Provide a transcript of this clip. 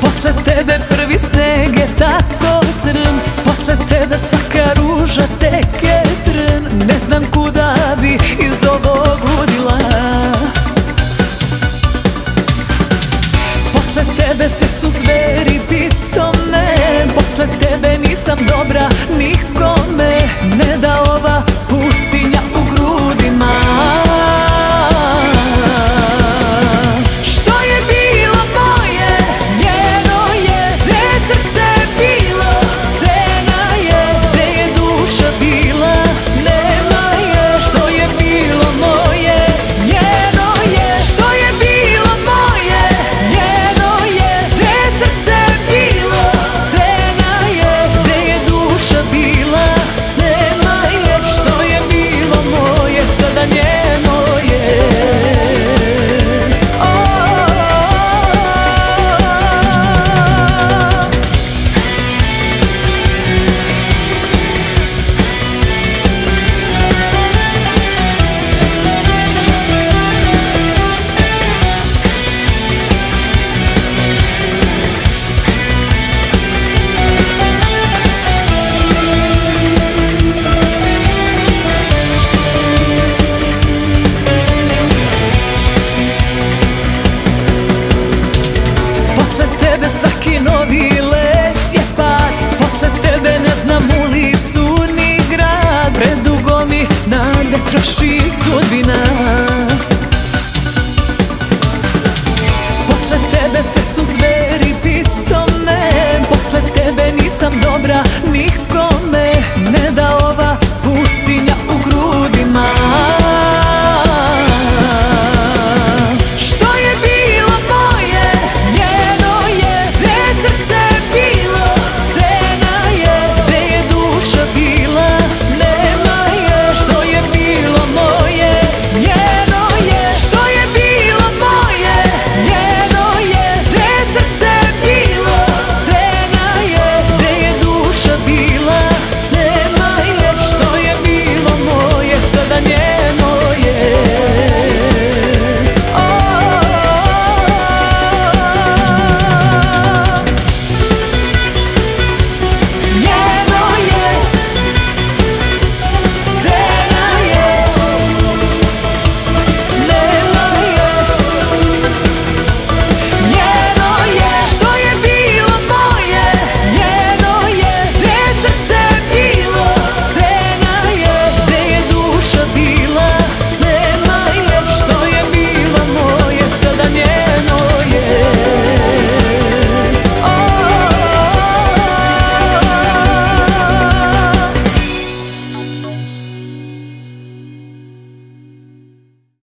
Posle tebe prvi sneg je tako crn, posle tebe svaka ruža tek je trn. Ne znam kuda bi iz ovog ludila. Posle tebe sve su zveri pitome, posle tebe nisam dobra nikome. Ne da ova pustinja u grudima. Svaki novi let je pad, posle tebe ne znam ulicu ni grad. Predugo mi nade troši sudbina.